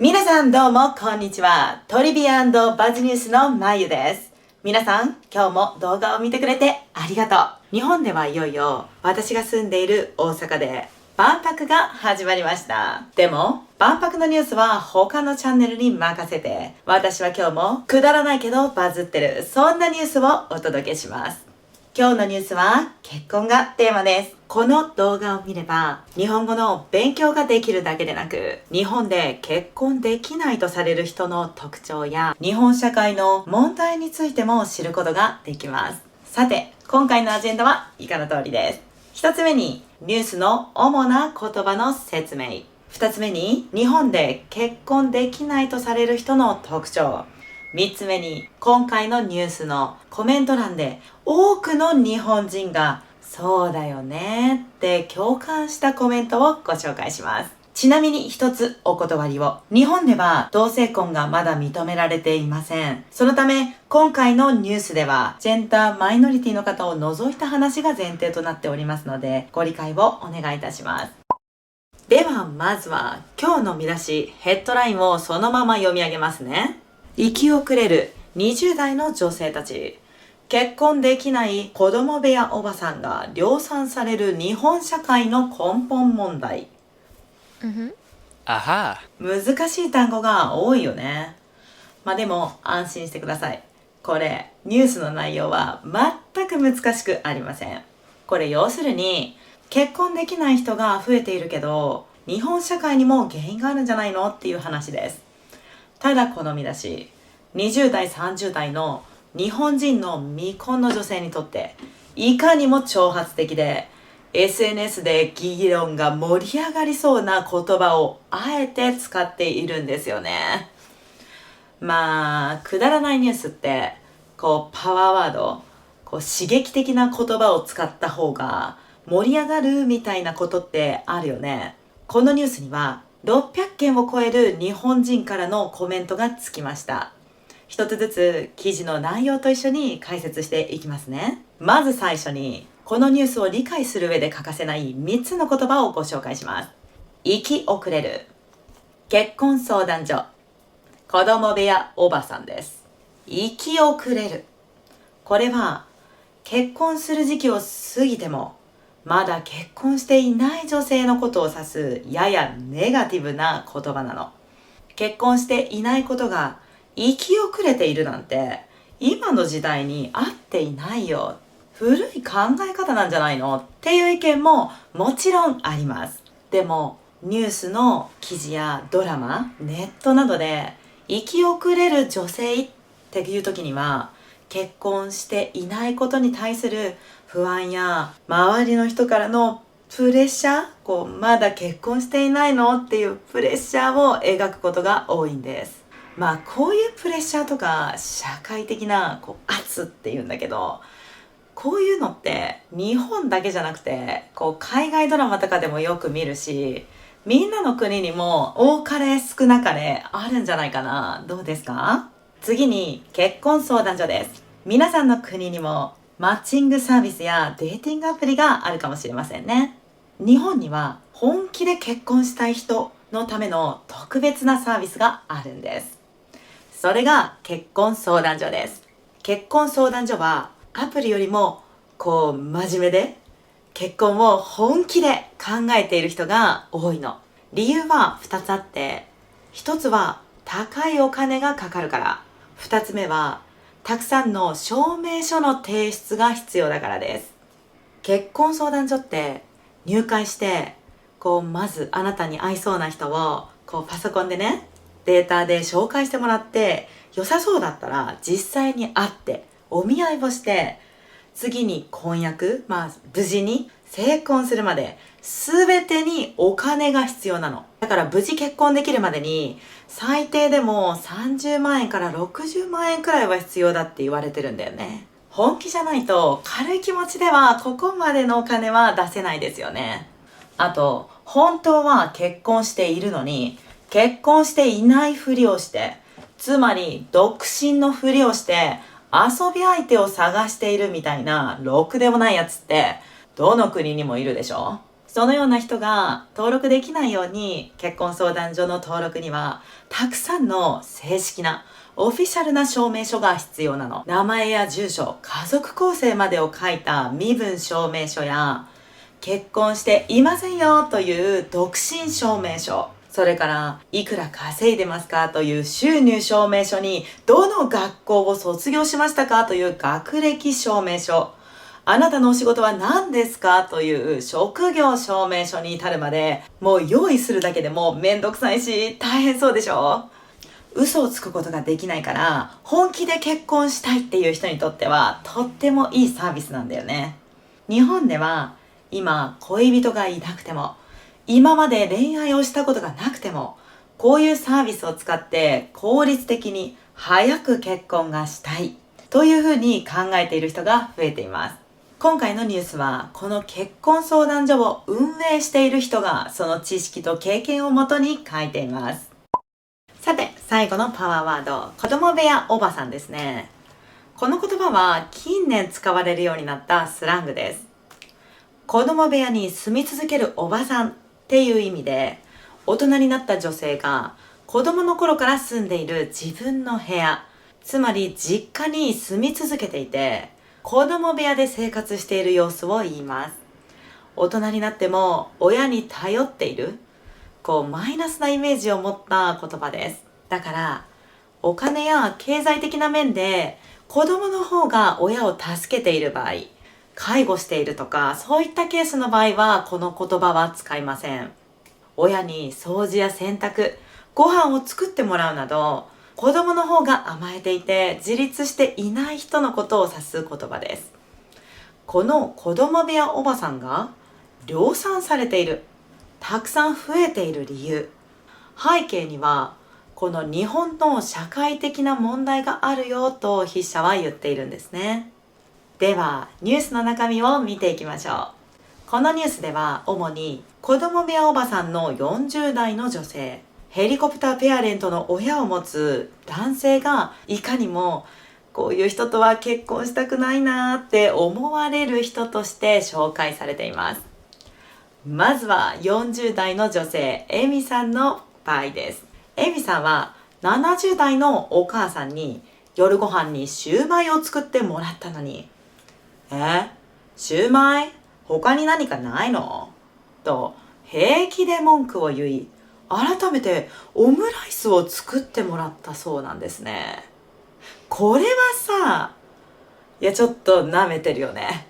皆さんどうもこんにちは。トリビア&バズニュースのまゆです。皆さん今日も動画を見てくれてありがとう。日本ではいよいよ私が住んでいる大阪で万博が始まりました。でも万博のニュースは他のチャンネルに任せて、私は今日もくだらないけどバズってる、そんなニュースをお届けします。今日のニュースは結婚がテーマです。この動画を見れば日本語の勉強ができるだけでなく、日本で結婚できないとされる人の特徴や日本社会の問題についても知ることができます。さて、今回のアジェンダは以下の通りです。一つ目にニュースの主な言葉の説明。二つ目に日本で結婚できないとされる人の特徴。3つ目に今回のニュースのコメント欄で多くの日本人がそうだよねって共感したコメントをご紹介します。ちなみに一つお断りを。日本では同性婚がまだ認められていません。そのため今回のニュースではジェンダーマイノリティの方を除いた話が前提となっておりますので、ご理解をお願いいたします。ではまずは今日の見出し、ヘッドラインをそのまま読み上げますね。生き遅れる20代の女性たち。結婚できない子供部屋おばさんが量産される日本社会の根本問題。難しい単語が多いよね。でも安心してください。これニュースの内容は全く難しくありません。これ要するに結婚できない人が増えているけど、日本社会にも原因があるんじゃないのっていう話です。ただこの見出し、20代30代の日本人の未婚の女性にとっていかにも挑発的で、 SNS で議論が盛り上がりそうな言葉をあえて使っているんですよね。くだらないニュースってパワーワード、刺激的な言葉を使った方が盛り上がるみたいなことってあるよね。このニュースには600件を超える日本人からのコメントがつきました。一つずつ記事の内容と一緒に解説していきますね。まず最初にこのニュースを理解する上で欠かせない3つの言葉をご紹介します。生き遅れる、結婚相談所、子供部屋おばさんです。生き遅れる、これは結婚する時期を過ぎてもまだ結婚していない女性のことを指すややネガティブな言葉なの。結婚していないことが生き遅れているなんて今の時代に合っていないよ、古い考え方なんじゃないのっていう意見ももちろんあります。でもニュースの記事やドラマ、ネットなどで生き遅れる女性っていう時には、結婚していないことに対する不安や周りの人からのプレッシャー、まだ結婚していないのっていうプレッシャーを描くことが多いんです。こういうプレッシャーとか社会的な圧っていうんだけど、こういうのって日本だけじゃなくて海外ドラマとかでもよく見るし、みんなの国にも多かれ少なかれあるんじゃないかな。どうですか？次に結婚相談所です。皆さんの国にもマッチングサービスやデーティングアプリがあるかもしれませんね。日本には本気で結婚したい人のための特別なサービスがあるんです。それが結婚相談所です。結婚相談所はアプリよりも真面目で結婚を本気で考えている人が多いの。理由は2つあって、1つは高いお金がかかるから、2つ目はたくさんの証明書の提出が必要だからです。結婚相談所って入会してまずあなたに合いそうな人をパソコンでね、データで紹介してもらって、良さそうだったら実際に会ってお見合いをして、次に婚約、無事に成婚するまで全てにお金が必要なの。だから無事結婚できるまでに最低でも30万円から60万円くらいは必要だって言われてるんだよね。本気じゃないと軽い気持ちではここまでのお金は出せないですよね。あと、本当は結婚しているのに結婚していないふりをして、つまり独身のふりをして遊び相手を探しているみたいなろくでもないやつってどの国にもいるでしょ。そのような人が登録できないように、結婚相談所の登録にはたくさんの正式なオフィシャルな証明書が必要なの。名前や住所、家族構成までを書いた身分証明書や、結婚していませんよという独身証明書、それからいくら稼いでますかという収入証明書に、どの学校を卒業しましたかという学歴証明書、あなたのお仕事は何ですかという職業証明書に至るまで、もう用意するだけでもめんどくさいし大変そうでしょ。嘘をつくことができないから、本気で結婚したいっていう人にとってはとってもいいサービスなんだよね。日本では今恋人がいなくても、今まで恋愛をしたことがなくても、こういうサービスを使って効率的に早く結婚がしたいというふうに考えている人が増えています。今回のニュースは、この結婚相談所を運営している人がその知識と経験をもとに書いています。さて、最後のパワーワード、子供部屋おばさんですね。この言葉は近年使われるようになったスラングです。子供部屋に住み続けるおばさんっていう意味で、大人になった女性が子供の頃から住んでいる自分の部屋、つまり実家に住み続けていて、子供部屋で生活している様子を言います。大人になっても親に頼っている、マイナスなイメージを持った言葉です。だから、お金や経済的な面で子供の方が親を助けている場合、介護しているとか、そういったケースの場合はこの言葉は使いません。親に掃除や洗濯、ご飯を作ってもらうなど、子供の方が甘えていて自立していない人のことを指す言葉です。この子供部屋おばさんが量産されている、たくさん増えている理由、背景にはこの日本の社会的な問題があるよと筆者は言っているんですね。ではニュースの中身を見ていきましょう。このニュースでは主に子供部屋おばさんの40代の女性、ヘリコプターペアレントの親を持つ男性がいかにもこういう人とは結婚したくないなーって思われる人として紹介されています。まずは40代の女性、エミさんの場合です。エミさんは70代のお母さんに夜ご飯にシューマイを作ってもらったのに、シューマイ？他に何かないの？と平気で文句を言い、改めてオムライスを作ってもらったそうなんですね。これはさ、ちょっと舐めてるよね。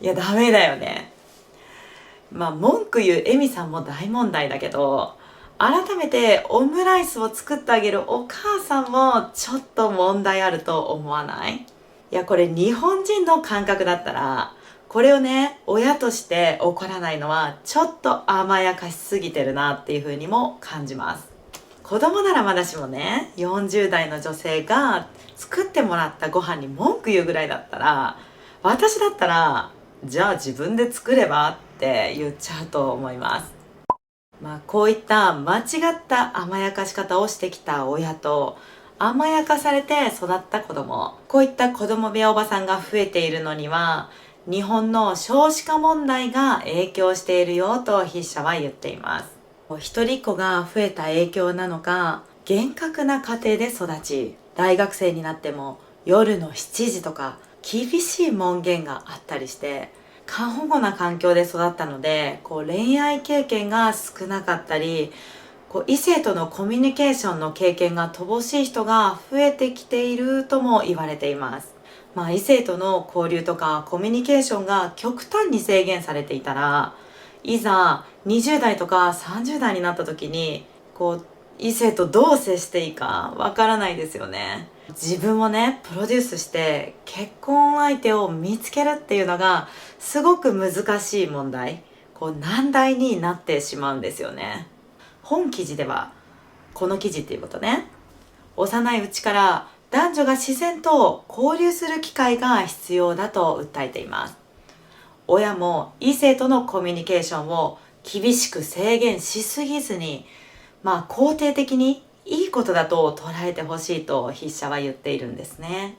ダメだよね。文句言うエミさんも大問題だけど、改めてオムライスを作ってあげるお母さんもちょっと問題あると思わない？これ日本人の感覚だったら、これをね、親として怒らないのはちょっと甘やかしすぎてるなっていう風にも感じます。子供ならまだしもね、40代の女性が作ってもらったご飯に文句言うぐらいだったら、私だったら、じゃあ自分で作ればって言っちゃうと思います。こういった間違った甘やかし方をしてきた親と、甘やかされて育った子供、こういった子供部屋おばさんが増えているのには、日本の少子化問題が影響しているよと筆者は言っています。一人っ子が増えた影響なのか、厳格な家庭で育ち、大学生になっても夜の7時とか厳しい門限があったりして、過保護な環境で育ったので、恋愛経験が少なかったり、異性とのコミュニケーションの経験が乏しい人が増えてきているとも言われています。異性との交流とかコミュニケーションが極端に制限されていたら、いざ20代とか30代になった時に異性とどう接していいかわからないですよね。自分をね、プロデュースして結婚相手を見つけるっていうのがすごく難しい問題、難題になってしまうんですよね。本記事では、この記事っていうことね、幼いうちから男女が自然と交流する機会が必要だと訴えています。親も異性とのコミュニケーションを厳しく制限しすぎずに、肯定的にいいことだと捉えてほしいと筆者は言っているんですね。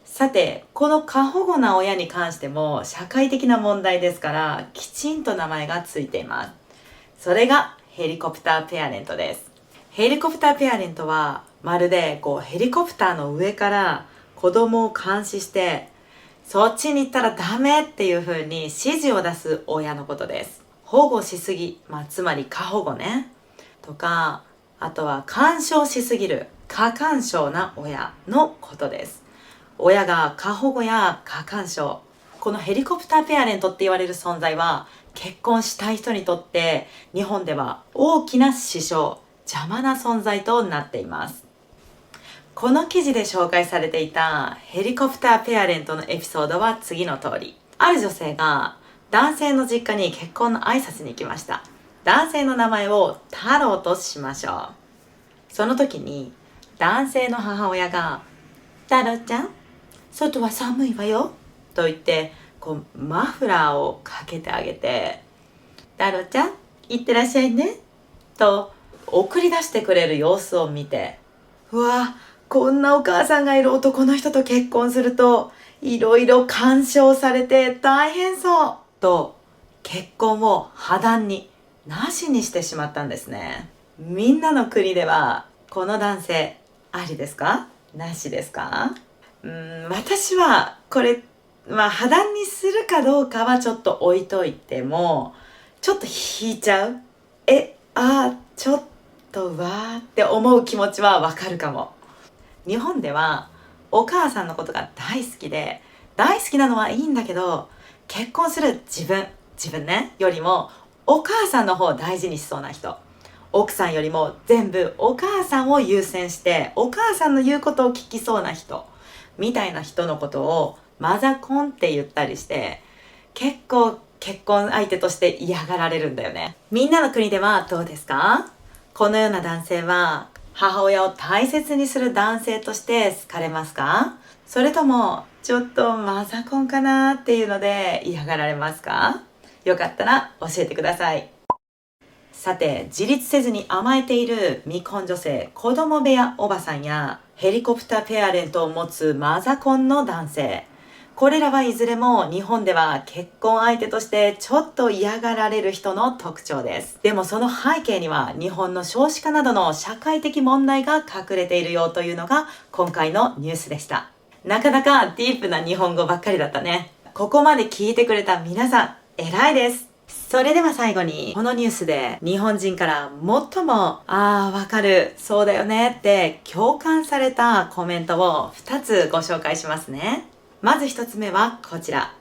さて、この過保護な親に関しても社会的な問題ですから、きちんと名前がついています。それがヘリコプターペアレントです。ヘリコプターペアレントは、まるでヘリコプターの上から子供を監視して、そっちに行ったらダメっていう風に指示を出す親のことです。保護しすぎ、つまり過保護ね。とか、あとは干渉しすぎる、過干渉な親のことです。親が過保護や過干渉。このヘリコプターペアレントって言われる存在は、結婚したい人にとって日本では大きな支障、邪魔な存在となっています。この記事で紹介されていたヘリコプターペアレントのエピソードは次の通り。ある女性が男性の実家に結婚の挨拶に行きました。男性の名前を太郎としましょう。その時に男性の母親が、太郎ちゃん、外は寒いわよと言ってマフラーをかけてあげて、太郎ちゃん行ってらっしゃいねと送り出してくれる様子を見て、うわ、こんなお母さんがいる男の人と結婚するといろいろ干渉されて大変そうと、結婚を破談になしにしてしまったんですね。みんなの国ではこの男性ありですか、なしですか？私はこれ、破談にするかどうかはちょっと置いといても、ちょっと引いちゃう。ちょっとうわーって思う気持ちはわかるかも。日本ではお母さんのことが大好きで、大好きなのはいいんだけど、結婚する自分ね、よりもお母さんの方を大事にしそうな人。奥さんよりも全部お母さんを優先して、お母さんの言うことを聞きそうな人。みたいな人のことをマザコンって言ったりして、結構結婚相手として嫌がられるんだよね。みんなの国ではどうですか？このような男性は母親を大切にする男性として好かれますか？それともちょっとマザコンかなっていうので嫌がられますか？よかったら教えてください。さて、自立せずに甘えている未婚女性、子供部屋おばさんやヘリコプターペアレントを持つマザコンの男性、これらはいずれも日本では結婚相手としてちょっと嫌がられる人の特徴です。でもその背景には日本の少子化などの社会的問題が隠れているよというのが今回のニュースでした。なかなかディープな日本語ばっかりだったね。ここまで聞いてくれた皆さん、偉いです。それでは最後に、このニュースで日本人から最も、わかる、そうだよねって共感されたコメントを2つご紹介しますね。まず1つ目はこちら。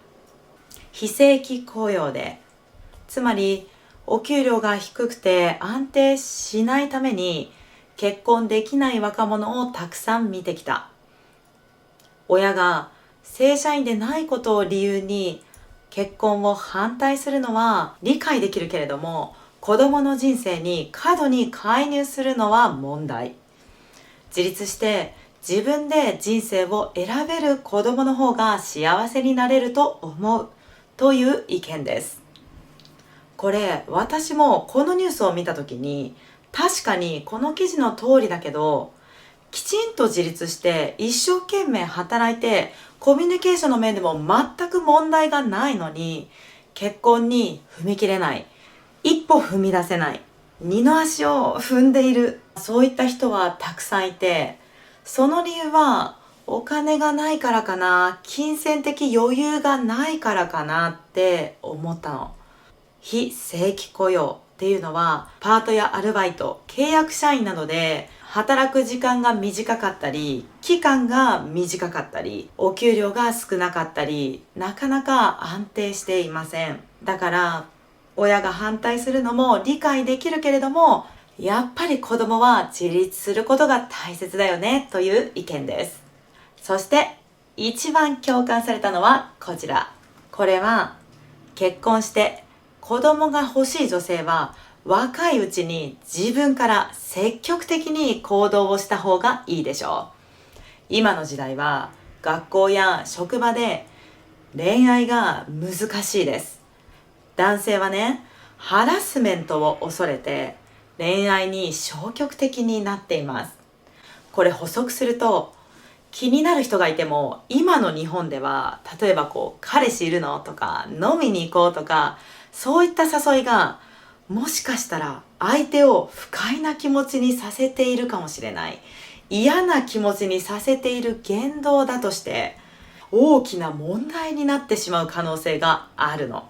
非正規雇用で、つまりお給料が低くて安定しないために結婚できない若者をたくさん見てきた。親が正社員でないことを理由に結婚を反対するのは理解できるけれども、子供の人生に過度に介入するのは問題。自立して自分で人生を選べる子供の方が幸せになれると思うという意見です。これ、私もこのニュースを見たときに、確かにこの記事の通りだけど、きちんと自立して一生懸命働いてコミュニケーションの面でも全く問題がないのに、結婚に踏み切れない、一歩踏み出せない、二の足を踏んでいる、そういった人はたくさんいて、その理由はお金がないからかな、金銭的余裕がないからかなって思ったの。非正規雇用っていうのはパートやアルバイト、契約社員などで働く時間が短かったり、期間が短かったり、お給料が少なかったり、なかなか安定していません。だから、親が反対するのも理解できるけれども、やっぱり子供は自立することが大切だよねという意見です。そして、一番共感されたのはこちら。これは、結婚して子供が欲しい女性は、若いうちに自分から積極的に行動をした方がいいでしょう。今の時代は学校や職場で恋愛が難しいです。男性はね、ハラスメントを恐れて恋愛に消極的になっています。これ補足すると、気になる人がいても、今の日本では、例えば彼氏いるのとか、飲みに行こうとか、そういった誘いが、もしかしたら相手を不快な気持ちにさせているかもしれない。嫌な気持ちにさせている言動だとして、大きな問題になってしまう可能性があるの。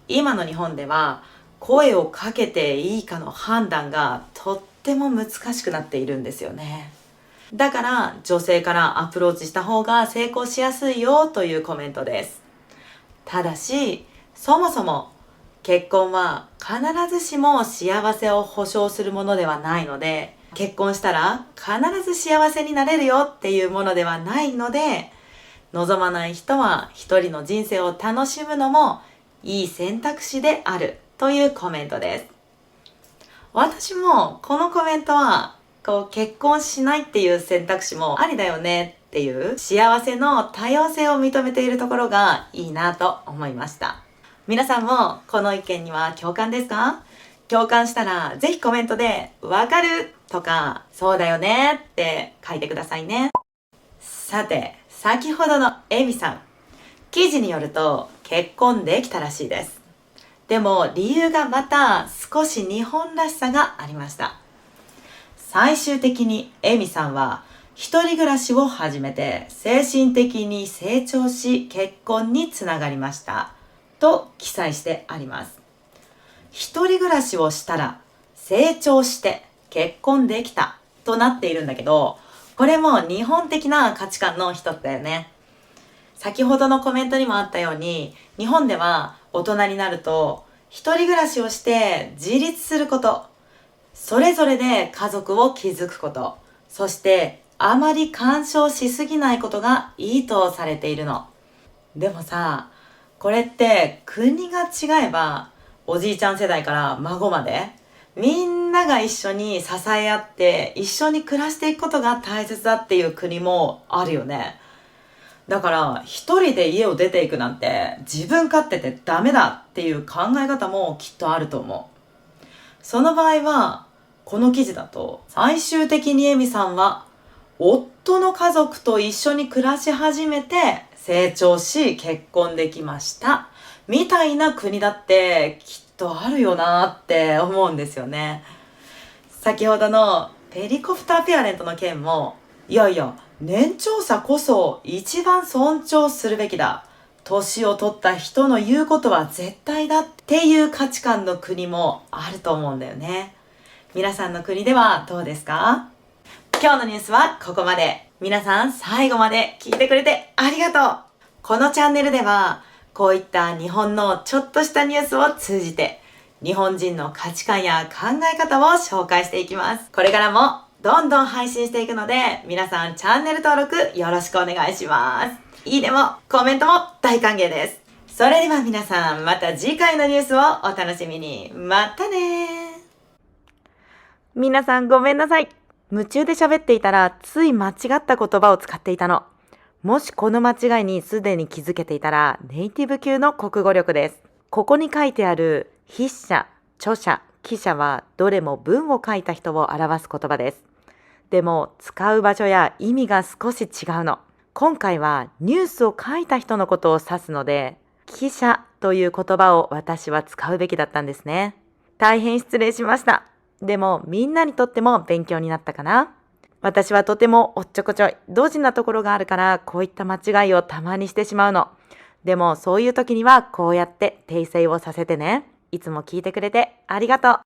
今の日本では、声をかけていいかの判断がとっても難しくなっているんですよね。だから女性からアプローチした方が成功しやすいよというコメントです。ただし、そもそも結婚は必ずしも幸せを保証するものではないので、結婚したら必ず幸せになれるよっていうものではないので、望まない人は一人の人生を楽しむのもいい選択肢であるというコメントです。私もこのコメントは結婚しないっていう選択肢もありだよねっていう幸せの多様性を認めているところがいいなと思いました。皆さんもこの意見には共感ですか？共感したらぜひコメントでわかるとかそうだよねって書いてくださいね。さて、先ほどのエミさん、記事によると結婚できたらしいです。でも理由がまた少し日本らしさがありました。最終的にエミさんは一人暮らしを始めて精神的に成長し結婚につながりましたと記載してあります。一人暮らしをしたら成長して結婚できたとなっているんだけど、これも日本的な価値観の一つだよね。先ほどのコメントにもあったように、日本では大人になると一人暮らしをして自立すること、それぞれで家族を築くこと、そしてあまり干渉しすぎないことがいいとされているの。でもさ、これって国が違えば、おじいちゃん世代から孫まで、みんなが一緒に支え合って一緒に暮らしていくことが大切だっていう国もあるよね。だから一人で家を出ていくなんて自分勝手でダメだっていう考え方もきっとあると思う。その場合は、この記事だと、最終的にエミさんは、夫の家族と一緒に暮らし始めて、成長し結婚できました。みたいな国だってきっとあるよなって思うんですよね。先ほどのヘリコプターペアレントの件も、いやいや、年長者こそ一番尊重するべきだ。年を取った人の言うことは絶対だっていう価値観の国もあると思うんだよね。皆さんの国ではどうですか？今日のニュースはここまで。皆さん最後まで聞いてくれてありがとう。このチャンネルではこういった日本のちょっとしたニュースを通じて日本人の価値観や考え方を紹介していきます。これからもどんどん配信していくので皆さんチャンネル登録よろしくお願いします。いいねもコメントも大歓迎です。それでは皆さんまた次回のニュースをお楽しみに。またね。皆さんごめんなさい。夢中で喋っていたらつい間違った言葉を使っていたの。もしこの間違いにすでに気づけていたらネイティブ級の国語力です。ここに書いてある筆者、著者、記者はどれも文を書いた人を表す言葉です。でも使う場所や意味が少し違うの。今回はニュースを書いた人のことを指すので、記者という言葉を私は使うべきだったんですね。大変失礼しました。でもみんなにとっても勉強になったかな？私はとてもおっちょこちょい、ドジなところがあるからこういった間違いをたまにしてしまうの。でもそういう時にはこうやって訂正をさせてね。いつも聞いてくれてありがとう。